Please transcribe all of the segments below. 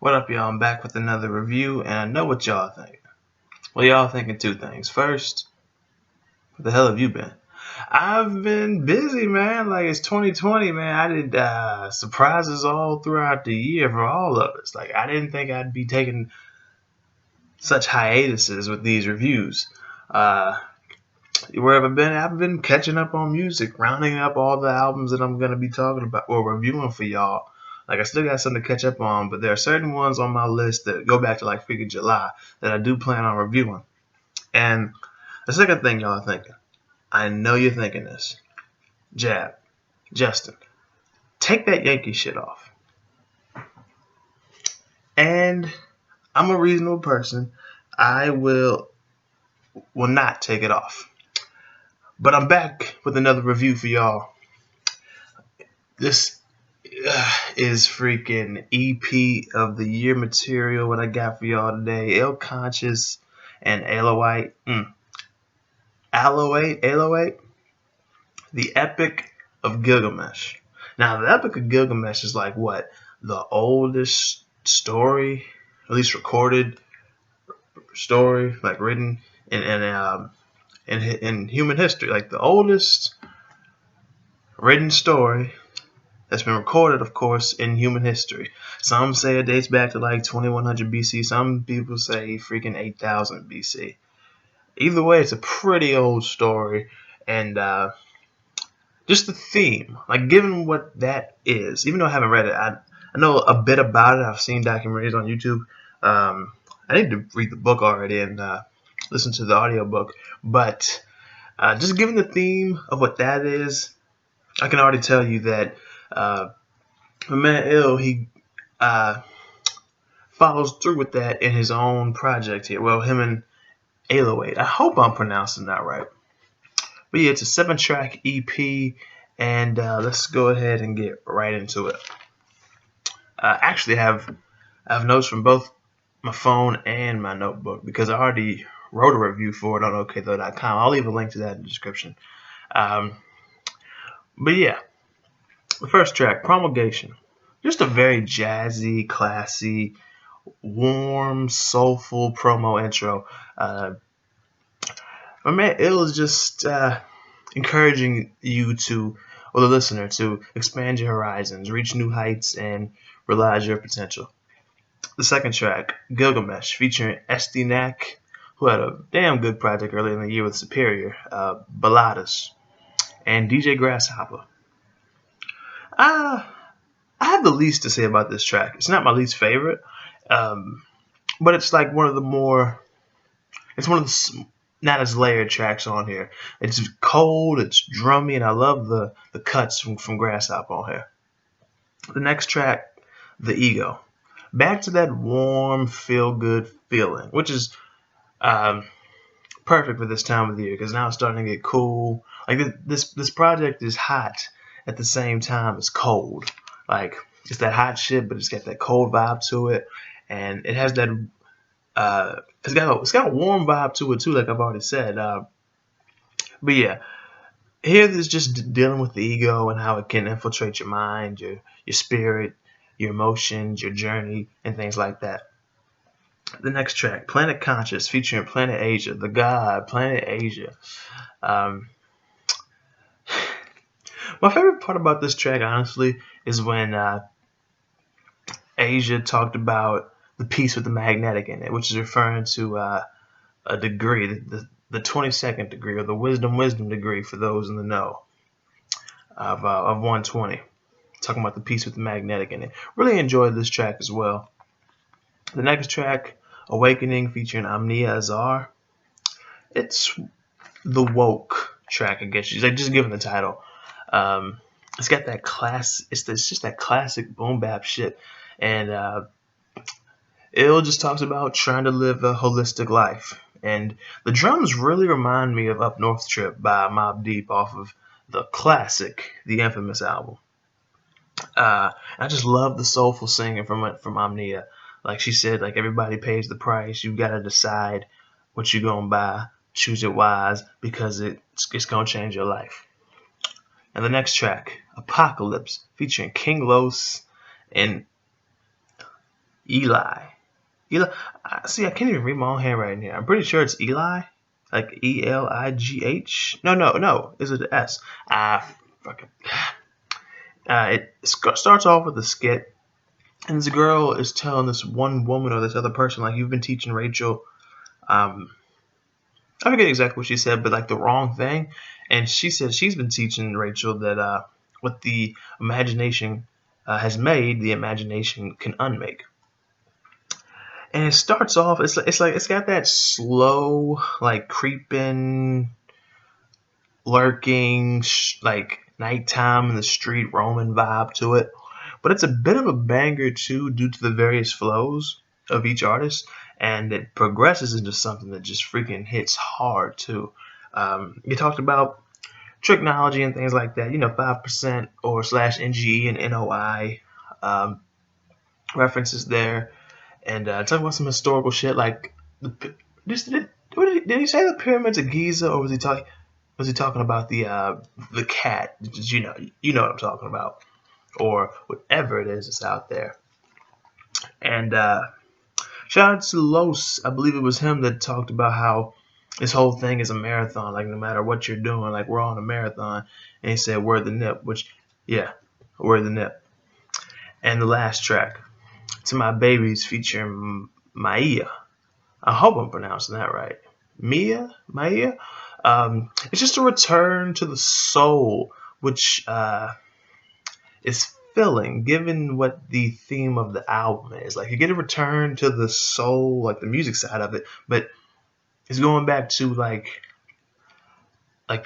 What up, y'all? I'm back with another review, and I know what y'all think. Well, y'all thinking two things. First, what the hell have you been? I've been busy, man. Like, it's 2020, man. I did surprises all throughout the year for all of us. Like, I didn't think I'd be taking such hiatuses with these reviews. Where have I been? I've been catching up on music, rounding up all the albums that I'm going to be talking about or reviewing for y'all. Like, I still got something to catch up on, but there are certain ones on my list that go back to like freaking July that I do plan on reviewing. And the second thing y'all are thinking, I know you're thinking this. Jab, Justin, take that Yankee shit off. And I'm a reasonable person. I will not take it off. But I'm back with another review for y'all. This is freaking EP of the year material. What I got for y'all today: El Conscious and Aloeight. Aloeight, the Epic of Gilgamesh. Now, the Epic of Gilgamesh is like what, the oldest story, at least recorded story, like written in human history, like the oldest written story that's been recorded, of course, in human history. Some say it dates back to like 2100 BC. Some people say freaking 8000 BC. Either way, it's a pretty old story. And just the theme, like given what that is, even though I haven't read it, I know a bit about it. I've seen documentaries on YouTube. I need to read the book already and listen to the audiobook. But just given the theme of what that is, I can already tell you that my man Ill, he follows through with that in his own project here. Well, him and Aloeight. I hope I'm pronouncing that right. But yeah, it's a 7-track EP, and let's go ahead and get right into it. Actually, I have notes from both my phone and my notebook because I already wrote a review for it on OK-Tho.com. I'll leave a link to that in the description. But yeah. The first track, Promulgation. Just a very jazzy, classy, warm, soulful promo intro. My man Ill is just encouraging you to, or the listener, to expand your horizons, reach new heights, and realize your potential. The second track, Gilgamesh, featuring SD-Nak, who had a damn good project earlier in the year with Superior, Balladas, and DJ Grasshopper. I have the least to say about this track. It's not my least favorite, but it's like one of the more. It's one of the not as layered tracks on here. It's cold, it's drummy, and I love the cuts from Grasshopper on here. The next track, The Ego. Back to that warm, feel-good feeling, which is perfect for this time of the year because now it's starting to get cool. Like this project is hot at the same time it's cold. Like, it's that hot shit, but it's got that cold vibe to it, and it has that. It's got a warm vibe to it too, like I've already said. But yeah, here is just dealing with the ego and how it can infiltrate your mind, your spirit, your emotions, your journey, and things like that. The next track, Planet Conscious, featuring Planet Asia, the god Planet Asia. My favorite part about this track, honestly, is when Asia talked about the piece with the magnetic in it, which is referring to a degree, the 22nd degree, or the wisdom degree for those in the know of 120. Talking about the piece with the magnetic in it. Really enjoyed this track as well. The next track, Awakening, featuring Omni, Azar. It's the woke track, I guess. Like, just given the title. It's got that class. It's just that classic boom bap shit, and it just talks about trying to live a holistic life. And the drums really remind me of Up North Trip by Mobb Deep off of the classic, the infamous album. I just love the soulful singing from Omnia. Like she said, like everybody pays the price. You gotta decide what you're gonna buy. Choose it wise because it's gonna change your life. And the next track, Apocalypse, featuring King Los and Eli. Eli. See, I can't even read my own handwriting here. I'm pretty sure it's Eli, like Eligh. No. Is it an S? Fucking. It starts off with a skit, and this girl is telling this one woman or this other person, like, you've been teaching Rachel, I forget exactly what she said, but like the wrong thing. And she said she's been teaching Rachel that what the imagination has made, the imagination can unmake. And it starts off, it's like it's got that slow, like creeping, lurking, like nighttime in the street roaming vibe to it. But it's a bit of a banger too, due to the various flows of each artist, and it progresses into something that just freaking hits hard too. You talked about technology and things like that, 5% or /NGE and NOI references there, and talking about some historical shit like did he say the pyramids of Giza, or was he talking about the cat? You know what I'm talking about, or whatever it is that's out there. And shout out to Los, I believe it was him that talked about how this whole thing is a marathon, like no matter what you're doing, like we're on a marathon. And he said, "Word the nip," which, yeah, word the nip. And the last track, To My Babies, featuring Maya. I hope I'm pronouncing that right. Maya. It's just a return to the soul, which is filling, given what the theme of the album is. Like, you get a return to the soul, like the music side of it, but it's going back to like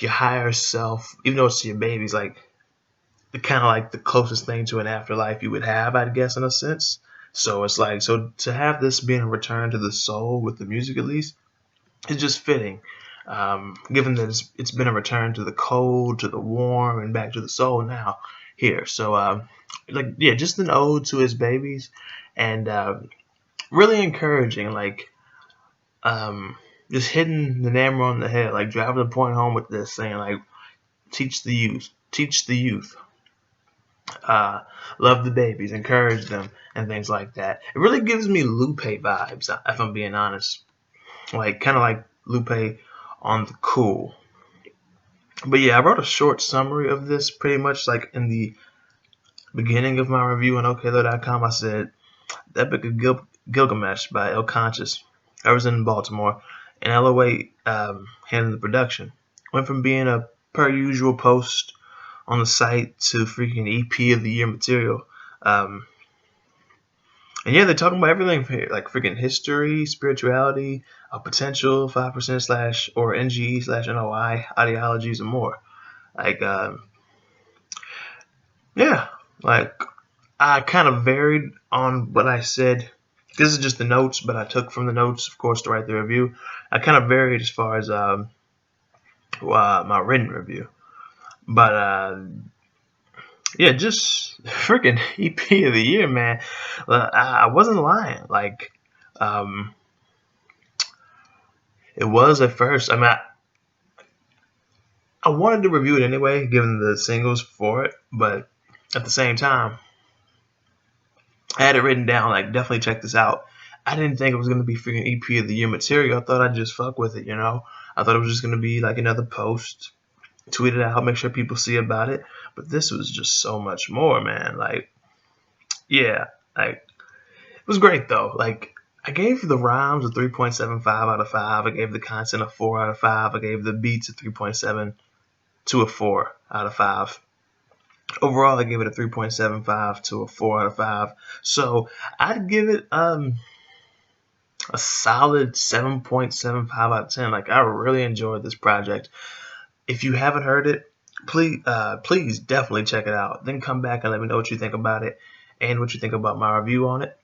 your higher self, even though it's to your babies, like the kind of like the closest thing to an afterlife you would have, I guess, in a sense. So it's like, so to have this being a return to the soul with the music, at least, is just fitting, given that it's been a return to the cold, to the warm, and back to the soul now here. So just an ode to his babies, and really encouraging, like just hitting the nail on the head, like driving the point home with this, saying like, teach the youth, love the babies, encourage them, and things like that. It really gives me Lupe vibes, if I'm being honest, like kind of like Lupe on the cool. But yeah, I wrote a short summary of this, pretty much like in the beginning of my review on OK-Tho.com. I said, "The Epic of Gilgamesh" by El Conscious. I was in Baltimore, and Aloeight handled the production. Went from being a per usual post on the site to freaking EP of the year material. And yeah, they're talking about everything from here, like freaking history, spirituality, potential, 5% / or NGE / NOI, ideologies, and more. Like, yeah, like I kind of varied on what I said. This is just the notes, but I took from the notes, of course, to write the review. I kind of varied as far as my written review. But yeah, just freaking EP of the year, man. I wasn't lying. Like, it was at first. I mean, I wanted to review it anyway, given the singles for it. But at the same time, I had it written down, like, definitely check this out. I didn't think it was going to be freaking EP of the year material. I thought I'd just fuck with it, I thought it was just going to be like another post, tweet it out, make sure people see about it. But this was just so much more, man. Like, yeah, like, it was great, though. Like, I gave the rhymes a 3.75 out of 5. I gave the content a 4 out of 5. I gave the beats a 3.7 to a 4 out of 5. Overall, I gave it a 3.75 to a 4 out of 5. So I'd give it a solid 7.75 out of 10. Like, I really enjoyed this project. If you haven't heard it, please definitely check it out. Then come back and let me know what you think about it and what you think about my review on it.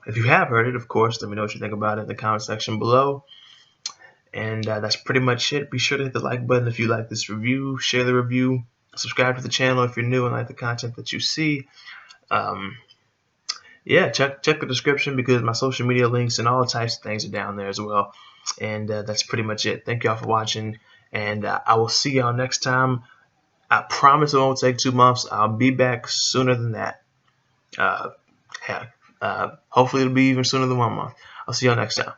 If you have heard it, of course, let me know what you think about it in the comment section below. And that's pretty much it. Be sure to hit the like button if you like this review. Share the review. Subscribe to the channel if you're new and like the content that you see. Yeah, check the description, because my social media links and all types of things are down there as well. And that's pretty much it. Thank y'all for watching, and I will see y'all next time. I promise it won't take 2 months. I'll be back sooner than that. Hopefully it'll be even sooner than 1 month. I'll see y'all next time.